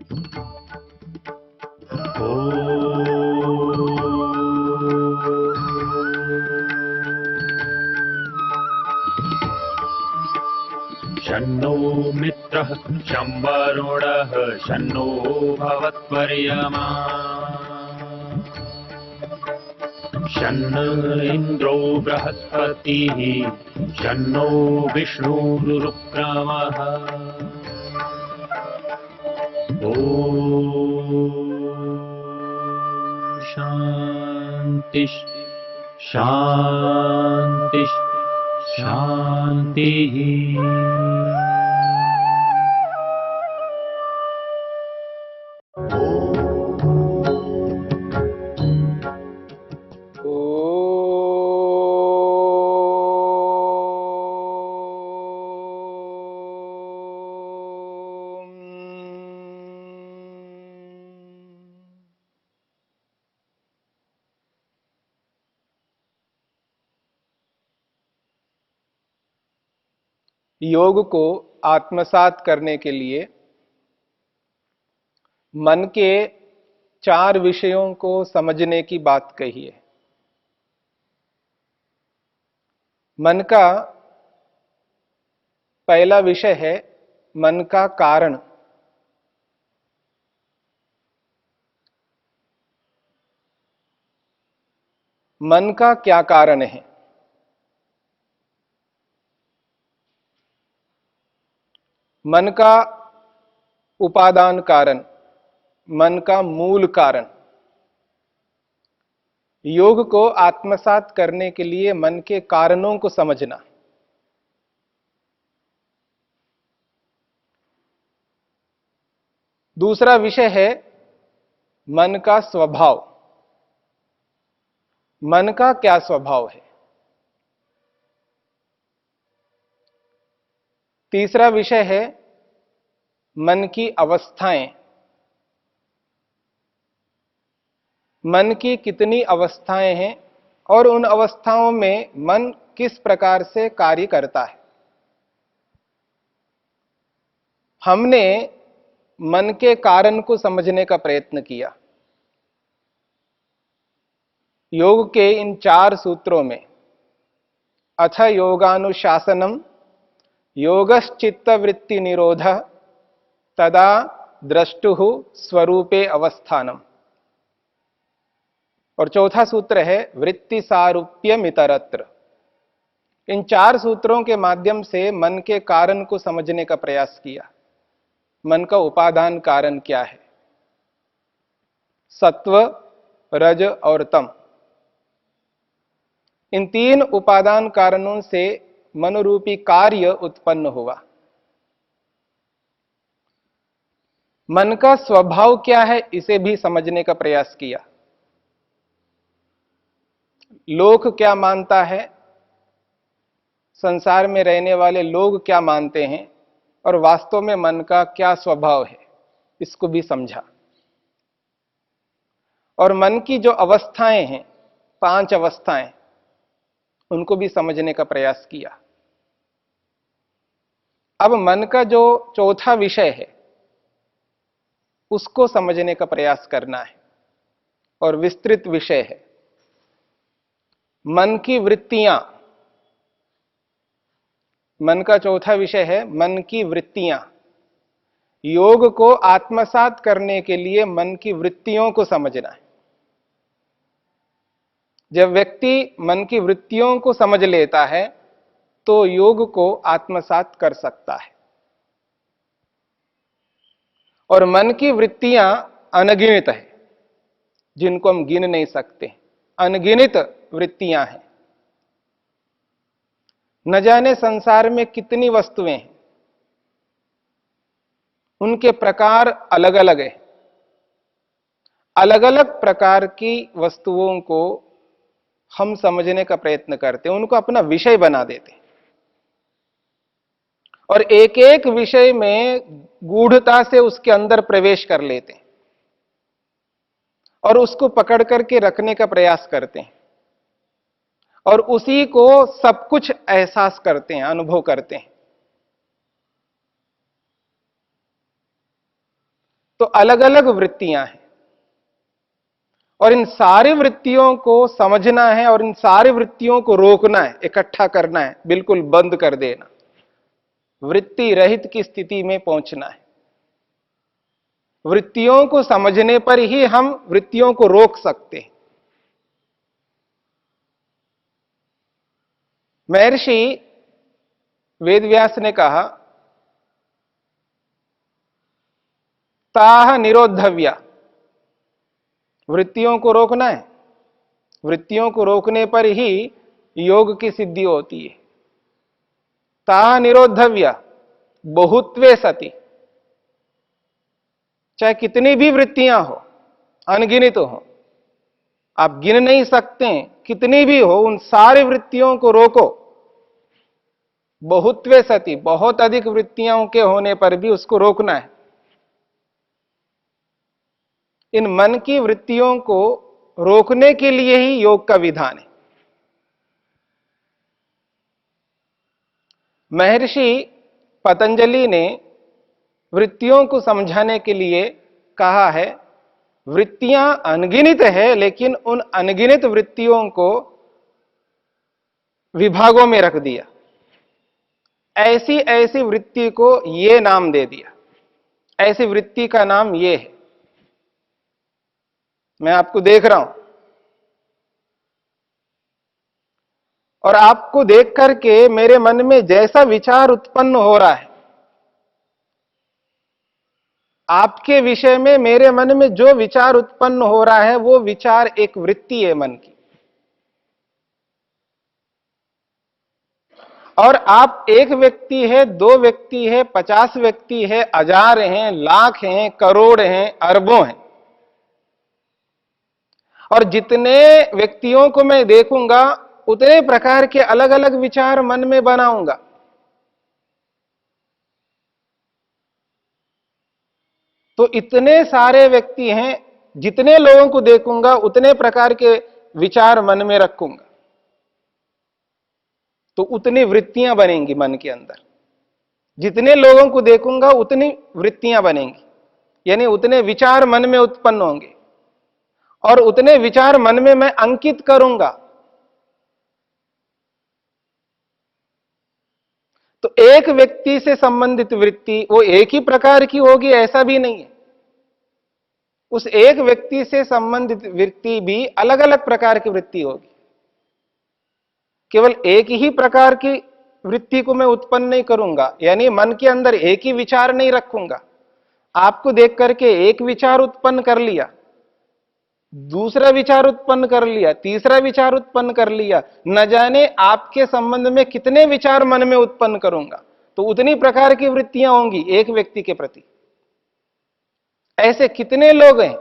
शन्नो मित्रः शं वरुणः शन्नो भवत्वर्यमा शन्न इन्द्रो बृहस्पतिः शन्नो विष्णुरुक्रमः ॐ शान्ति शान्ति शान्तिः। योग को आत्मसात करने के लिए मन के 4 विषयों को समझने की बात कही है। मन का पहला विषय है मन का कारण। मन का क्या कारण है? मन का उपादान कारण, मन का मूल कारण। योग को आत्मसात करने के लिए मन के कारणों को समझना। दूसरा विषय है मन का स्वभाव। मन का क्या स्वभाव है? तीसरा विषय है मन की अवस्थाएं। मन की कितनी अवस्थाएं हैं और उन अवस्थाओं में मन किस प्रकार से कार्य करता है। हमने मन के कारण को समझने का प्रयत्न किया। योग के इन 4 सूत्रों में अथ योगानुशासनम योगश्चित्तवृत्ति निरोधः तदा द्रष्टुः स्वरूपे अवस्थानम, और चौथा सूत्र है वृत्ति सारूप्यम इतरत्र। इन 4 सूत्रों के माध्यम से मन के कारण को समझने का प्रयास किया। मन का उपादान कारण क्या है? सत्व, रज और तम। इन 3 उपादान कारणों से मनोरूपी कार्य उत्पन्न हुआ। मन का स्वभाव क्या है, इसे भी समझने का प्रयास किया। लोक क्या मानता है, संसार में रहने वाले लोग क्या मानते हैं, और वास्तव में मन का क्या स्वभाव है, इसको भी समझा। और मन की जो अवस्थाएं हैं, 5 अवस्थाएं, उनको भी समझने का प्रयास किया। अब मन का जो चौथा विषय है, उसको समझने का प्रयास करना है, और विस्तृत विषय है मन की वृत्तियां। मन का चौथा विषय है मन की वृत्तियां। योग को आत्मसात करने के लिए मन की वृत्तियों को समझना है। जब व्यक्ति मन की वृत्तियों को समझ लेता है तो योग को आत्मसात कर सकता है। और मन की वृत्तियां अनगिनत है, जिनको हम गिन नहीं सकते। अनगिनत वृत्तियां हैं। न जाने संसार में कितनी वस्तुएं हैं, उनके प्रकार अलग अलग है। अलग अलग प्रकार की वस्तुओं को हम समझने का प्रयत्न करते हैं, उनको अपना विषय बना देते हैं, और एक एक विषय में गूढ़ता से उसके अंदर प्रवेश कर लेते हैं और उसको पकड़ करके रखने का प्रयास करते हैं, और उसी को सब कुछ एहसास करते हैं, अनुभव करते हैं। तो अलग अलग वृत्तियां हैं और इन सारी वृत्तियों को समझना है और इन सारी वृत्तियों को रोकना है, इकट्ठा करना है, बिल्कुल बंद कर देना, वृत्ति रहित की स्थिति में पहुंचना है। वृत्तियों को समझने पर ही हम वृत्तियों को रोक सकते हैं। महर्षि वेदव्यास ने कहा, ताह निरोधव्या, वृत्तियों को रोकना है। वृत्तियों को रोकने पर ही योग की सिद्धि होती है। ताह निरोधव्या बहुत्वे सति, चाहे कितनी भी वृत्तियां हो, अनगिनित हो, आप गिन नहीं सकते, कितनी भी हो, उन सारी वृत्तियों को रोको। बहुत्वे सति, बहुत अधिक वृत्तियों के होने पर भी उसको रोकना है। इन मन की वृत्तियों को रोकने के लिए ही योग का विधान है। महर्षि पतंजलि ने वृत्तियों को समझाने के लिए कहा है, वृत्तियां अनगिनित है, लेकिन उन अनगिनित वृत्तियों को विभागों में रख दिया। ऐसी ऐसी वृत्ति को ये नाम दे दिया, ऐसी वृत्ति का नाम ये है। मैं आपको देख रहा हूं और आपको देख करके मेरे मन में जैसा विचार उत्पन्न हो रहा है, आपके विषय में मेरे मन में जो विचार उत्पन्न हो रहा है, वो विचार एक वृत्ति है मन की। और आप एक व्यक्ति है, दो व्यक्ति है, 50 व्यक्ति है, हजार हैं, लाख हैं, करोड़ हैं, अरबों हैं, और जितने व्यक्तियों को मैं देखूंगा उतने प्रकार के अलग अलग विचार मन में बनाऊंगा। तो इतने सारे व्यक्ति हैं, जितने लोगों को देखूंगा उतने प्रकार के विचार मन में रखूंगा, तो उतनी वृत्तियां बनेंगी मन के अंदर। जितने लोगों को देखूंगा उतनी वृत्तियां बनेंगी, यानी उतने विचार मन में उत्पन्न होंगे और उतने विचार मन में मैं अंकित करूंगा। तो एक व्यक्ति से संबंधित वृत्ति वो एक ही प्रकार की होगी ऐसा भी नहीं है। उस एक व्यक्ति से संबंधित वृत्ति भी अलग अलग प्रकार की वृत्ति होगी। केवल एक ही प्रकार की वृत्ति को मैं उत्पन्न नहीं करूंगा, यानी मन के अंदर एक ही विचार नहीं रखूंगा। आपको देख करके एक विचार उत्पन्न कर लिया, दूसरा विचार उत्पन्न कर लिया, तीसरा विचार उत्पन्न कर लिया, न जाने आपके संबंध में कितने विचार मन में उत्पन्न करूंगा, तो उतनी प्रकार की वृत्तियां होंगी एक व्यक्ति के प्रति। ऐसे कितने लोग हैं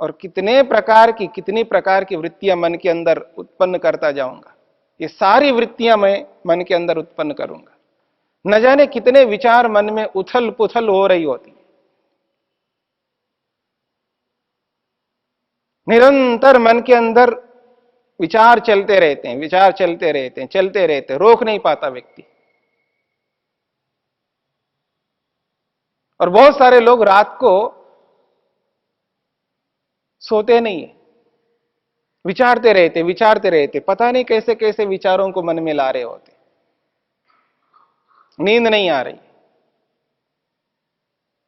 और कितनी प्रकार की वृत्तियां मन के अंदर उत्पन्न करता जाऊंगा। ये सारी वृत्तियां मैं मन के अंदर उत्पन्न करूंगा। न जाने कितने विचार मन में उथल पुथल हो रही होती। निरंतर मन के अंदर विचार चलते रहते हैं, विचार चलते रहते हैं, चलते रहते हैं, रोक नहीं पाता व्यक्ति। और बहुत सारे लोग रात को सोते नहीं है, विचारते रहते, पता नहीं कैसे कैसे विचारों को मन में ला रहे होते। नींद नहीं आ रही,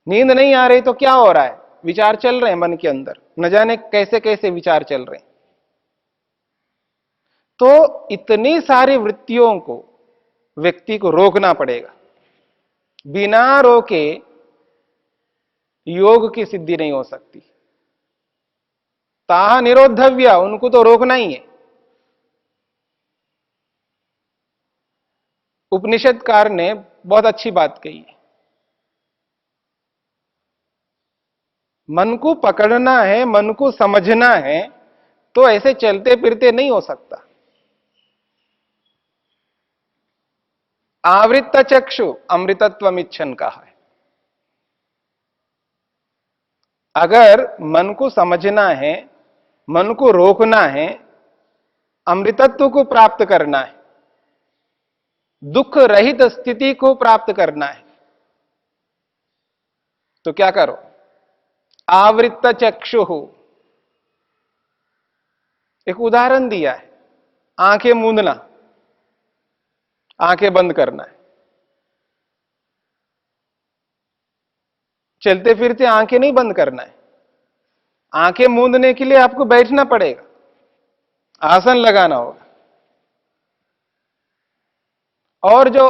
नींद नहीं आ रही तो क्या हो रहा है, विचार चल रहे हैं मन के अंदर, न जाने कैसे कैसे विचार चल रहे हैं। तो इतनी सारी वृत्तियों को व्यक्ति को रोकना पड़ेगा। बिना रोके योग की सिद्धि नहीं हो सकती। ताह निरोधव्या, उनको तो रोकना ही है। उपनिषदकार ने बहुत अच्छी बात कही है, मन को पकड़ना है, मन को समझना है, तो ऐसे चलते फिरते नहीं हो सकता। आवृत्त चक्षु अमृतत्वम इच्छन कहा है। अगर मन को समझना है, मन को रोकना है, अमृतत्व को प्राप्त करना है, दुख रहित स्थिति को प्राप्त करना है, तो क्या करो, आवृत्त चक्षु, एक उदाहरण दिया है, आंखें मूंदना, आंखें बंद करना है। चलते फिरते आंखें नहीं बंद करना है। आंखें मूंदने के लिए आपको बैठना पड़ेगा, आसन लगाना होगा, और जो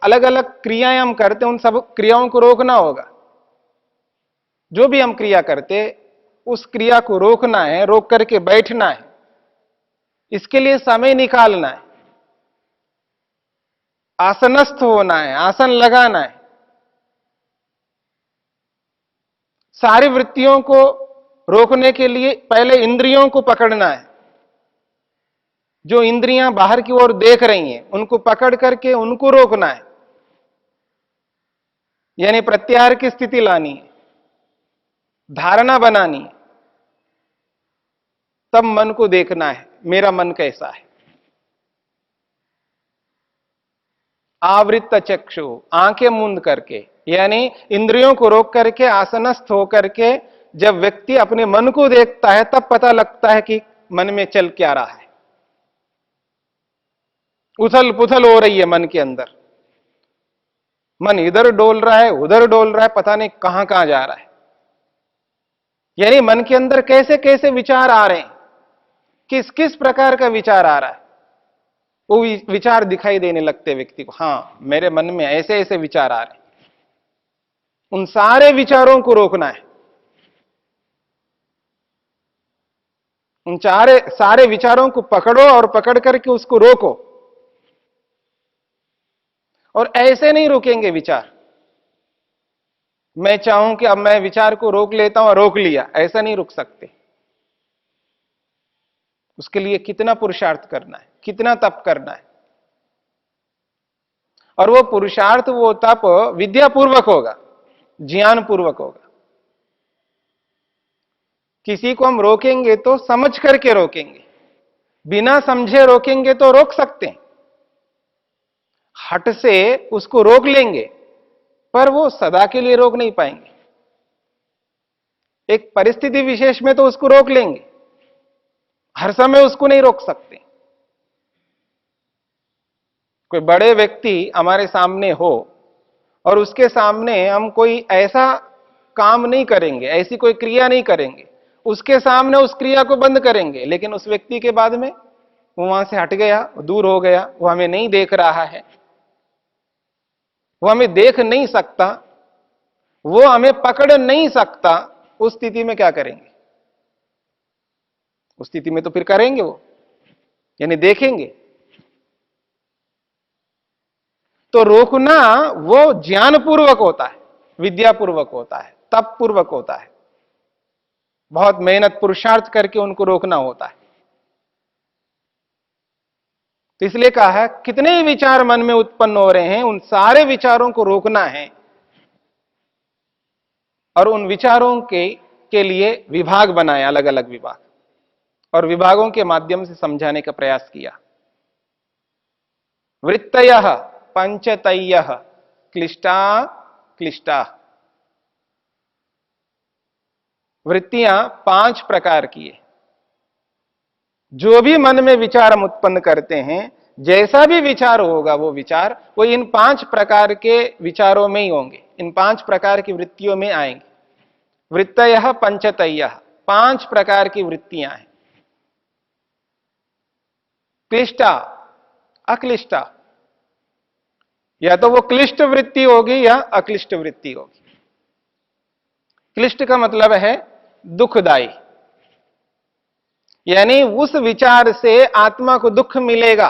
अलग अलग क्रियाएं हम करते हैं उन सब क्रियाओं को रोकना होगा। जो भी हम क्रिया करते उस क्रिया को रोकना है, रोक करके बैठना है, इसके लिए समय निकालना है, आसनस्थ होना है, आसन लगाना है। सारी वृत्तियों को रोकने के लिए पहले इंद्रियों को पकड़ना है। जो इंद्रियां बाहर की ओर देख रही हैं उनको पकड़ करके उनको रोकना है, यानी प्रत्याहार की स्थिति लानी है, धारणा बनानी है। तब मन को देखना है, मेरा मन कैसा है। आवृत्त चक्षु, आंखें मूंद करके, यानी इंद्रियों को रोक करके आसनस्थ होकर के जब व्यक्ति अपने मन को देखता है तब पता लगता है कि मन में चल क्या रहा है। उथल पुथल हो रही है मन के अंदर, मन इधर डोल रहा है उधर डोल रहा है, पता नहीं कहां कहां जा रहा है। यानी मन के अंदर कैसे कैसे विचार आ रहे हैं, किस किस प्रकार का विचार आ रहा है, वो विचार दिखाई देने लगते व्यक्ति को। हां, मेरे मन में ऐसे ऐसे विचार आ रहे हैं। उन सारे विचारों को रोकना है। उन सारे विचारों को पकड़ो और पकड़ करके उसको रोको। और ऐसे नहीं रुकेंगे विचार, मैं चाहूं कि अब मैं विचार को रोक लेता हूं और रोक लिया, ऐसा नहीं रुक सकते। उसके लिए कितना पुरुषार्थ करना है, कितना तप करना है। और वो पुरुषार्थ, वो तप विद्यापूर्वक होगा, ज्ञान पूर्वक होगा। किसी को हम रोकेंगे तो समझ करके रोकेंगे, बिना समझे रोकेंगे तो रोक सकते हैं, हट से उसको रोक लेंगे, पर वो सदा के लिए रोक नहीं पाएंगे। एक परिस्थिति विशेष में तो उसको रोक लेंगे, हर समय उसको नहीं रोक सकते। कोई बड़े व्यक्ति हमारे सामने हो और उसके सामने हम कोई ऐसा काम नहीं करेंगे, ऐसी कोई क्रिया नहीं करेंगे, उसके सामने उस क्रिया को बंद करेंगे, लेकिन उस व्यक्ति के बाद में वो वहां से हट गया, दूर हो गया, वो हमें नहीं देख रहा है, वो हमें देख नहीं सकता, वो हमें पकड़ नहीं सकता, उस स्थिति में क्या करेंगे? उस स्थिति में तो फिर करेंगे वो, यानी देखेंगे। तो रोकना वो ज्ञान पूर्वक होता है, विद्या पूर्वक होता है, तप पूर्वक होता है। बहुत मेहनत पुरुषार्थ करके उनको रोकना होता है। तो इसलिए कहा है, कितने विचार मन में उत्पन्न हो रहे हैं उन सारे विचारों को रोकना है, और उन विचारों के लिए विभाग बनाए, अलग अलग विभाग, और विभागों के माध्यम से समझाने का प्रयास किया। वृत्तयः पंचतयः क्लिष्टा क्लिष्टा। वृत्तियां 5 प्रकार की है। जो भी मन में विचार हम उत्पन्न करते हैं, जैसा भी विचार होगा वो विचार, वो इन 5 प्रकार के विचारों में ही होंगे, इन 5 प्रकार की वृत्तियों में आएंगे। वृत्तयः पंचतयः, 5 प्रकार की वृत्तियां हैं। क्लिष्टा अक्लिष्टा, या तो वो क्लिष्ट वृत्ति होगी या अक्लिष्ट वृत्ति होगी। क्लिष्ट का मतलब है दुखदाई, यानी उस विचार से आत्मा को दुख मिलेगा।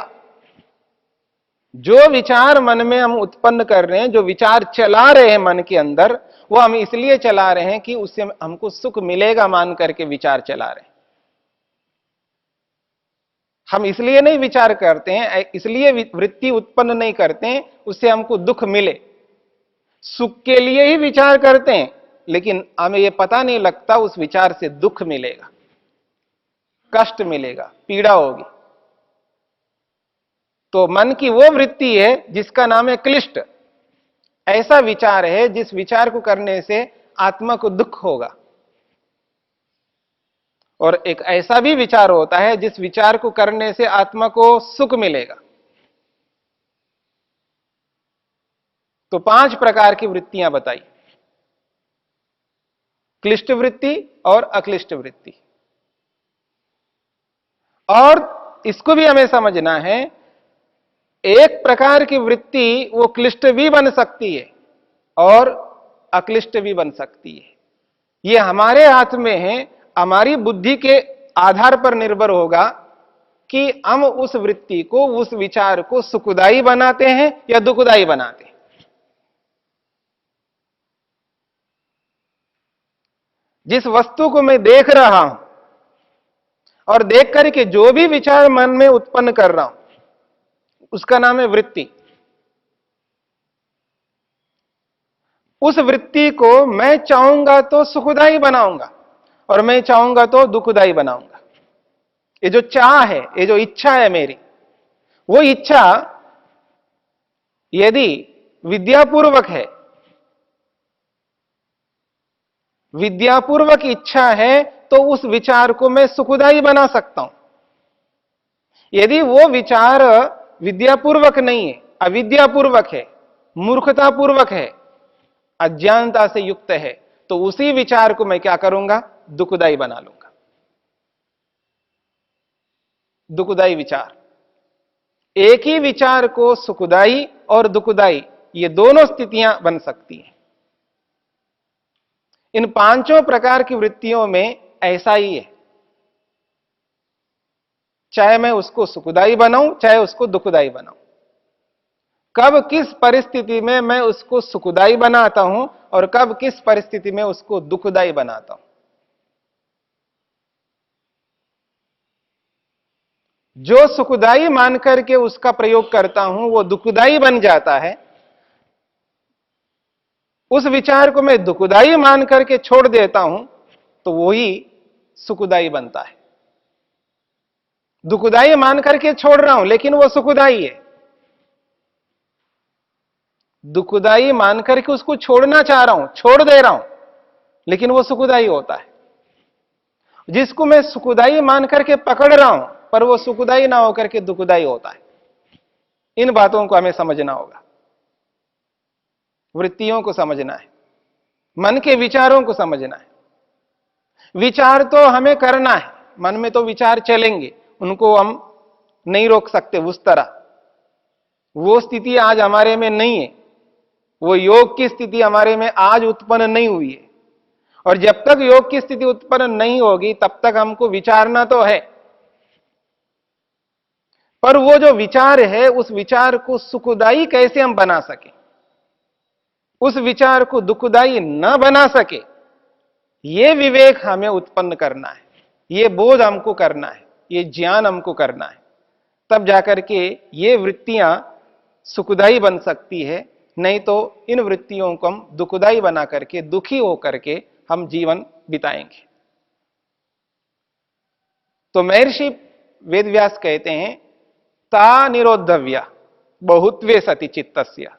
जो विचार मन में हम उत्पन्न कर रहे हैं, जो विचार चला रहे हैं मन के अंदर, वो हम इसलिए चला रहे हैं कि उससे हमको सुख मिलेगा मान करके विचार चला रहे हैं। हम इसलिए नहीं विचार करते हैं, इसलिए वृत्ति उत्पन्न नहीं करते हैं उससे हमको दुख मिले, सुख के लिए ही विचार करते हैं, लेकिन हमें यह पता नहीं लगता उस विचार से दुख मिलेगा, कष्ट मिलेगा, पीड़ा होगी। तो मन की वो वृत्ति है जिसका नाम है क्लिष्ट। ऐसा विचार है जिस विचार को करने से आत्मा को दुख होगा, और एक ऐसा भी विचार होता है जिस विचार को करने से आत्मा को सुख मिलेगा। तो 5 प्रकार की वृत्तियां बताई, क्लिष्ट वृत्ति और अक्लिष्ट वृत्ति। और इसको भी हमें समझना है, एक प्रकार की वृत्ति वो क्लिष्ट भी बन सकती है और अक्लिष्ट भी बन सकती है। ये हमारे हाथ में है, हमारी बुद्धि के आधार पर निर्भर होगा कि हम उस वृत्ति को, उस विचार को सुखदायी बनाते हैं या दुखदायी बनाते हैं। जिस वस्तु को मैं देख रहा हूं और देख करके जो भी विचार मन में उत्पन्न कर रहा हूं, उसका नाम है वृत्ति। उस वृत्ति को मैं चाहूंगा तो सुखदायी बनाऊंगा और मैं चाहूंगा तो दुखदायी बनाऊंगा। ये जो चाह है, ये जो इच्छा है मेरी, वो इच्छा यदि विद्यापूर्वक है, विद्यापूर्वक इच्छा है, तो उस विचार को मैं सुखदायी बना सकता हूं। यदि वो विचार विद्यापूर्वक नहीं है, अविद्यापूर्वक है, मूर्खतापूर्वक है, अज्ञानता से युक्त है, तो उसी विचार को मैं क्या करूंगा? दुखदायी बना लूंगा। दुखदायी विचार। एक ही विचार को सुखदायी और दुखदायी, ये दोनों स्थितियां बन सकती हैं। इन 5 प्रकार की वृत्तियों में ऐसा ही है, चाहे मैं उसको सुखदायी बनाऊं, चाहे उसको दुखदायी बनाऊं। कब किस परिस्थिति में मैं उसको सुखदायी बनाता हूं और कब किस परिस्थिति में उसको दुखदायी बनाता हूं। जो सुखदायी मान करके उसका प्रयोग करता हूं वो दुखदायी बन जाता है। उस विचार को मैं दुखदायी मान करके छोड़ देता हूं तो वही सुखदायी बनता है। दुखदायी मान करके छोड़ रहा हूं लेकिन वो सुखदायी है। दुखदायी मान करके उसको छोड़ना चाह रहा हूं, छोड़ दे रहा हूं, लेकिन वो सुखदायी होता है। जिसको मैं सुखदायी मान करके पकड़ रहा हूं पर वो सुखदायी ना होकर के दुखदायी होता है। इन बातों को हमें समझना होगा, वृत्तियों को समझना है, मन के विचारों को समझना है। विचार तो हमें करना है, मन में तो विचार चलेंगे, उनको हम नहीं रोक सकते उस तरह। वो स्थिति आज हमारे में नहीं है, वो योग की स्थिति हमारे में आज उत्पन्न नहीं हुई है। और जब तक योग की स्थिति उत्पन्न नहीं होगी तब तक हमको विचारना तो है। पर वो जो विचार है, उस विचार को सुखदायी कैसे हम बना सके, उस विचार को दुखदायी न बना सके, ये विवेक हमें उत्पन्न करना है, ये बोध हमको करना है, ये ज्ञान हमको करना है। तब जाकर के ये वृत्तियां सुखदायी बन सकती है, नहीं तो इन वृत्तियों को हम दुखदायी बना करके, दुखी होकर के हम जीवन बिताएंगे। तो महर्षि वेदव्यास कहते हैं, ता निरोधव्या बहुत्वे सति चित्तस्य।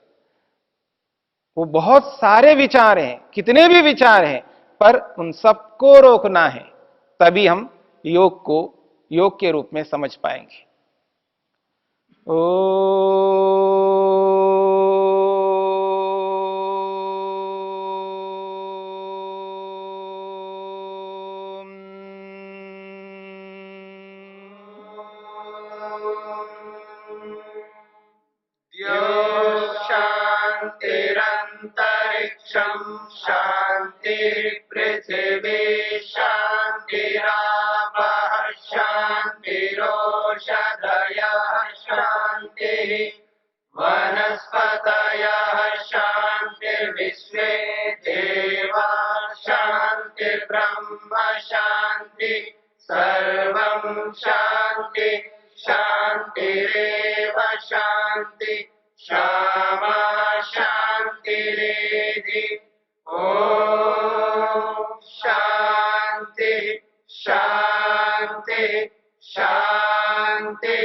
वो बहुत सारे विचार हैं, कितने भी विचार हैं, पर उन सबको रोकना है, तभी हम योग को योग के रूप में समझ पाएंगे। शांतिरंतरिक्षं शांति पृथिवी शांतिरापः शांतिरोषधयः शांतिः वनस्पतयः शांतिर्विश्वे देवा शांतिर्ब्रह्म शांति सर्वं शांति शांतिरेव शांति क्षमा शांतिरेधि। ओम शांति शांति शांति।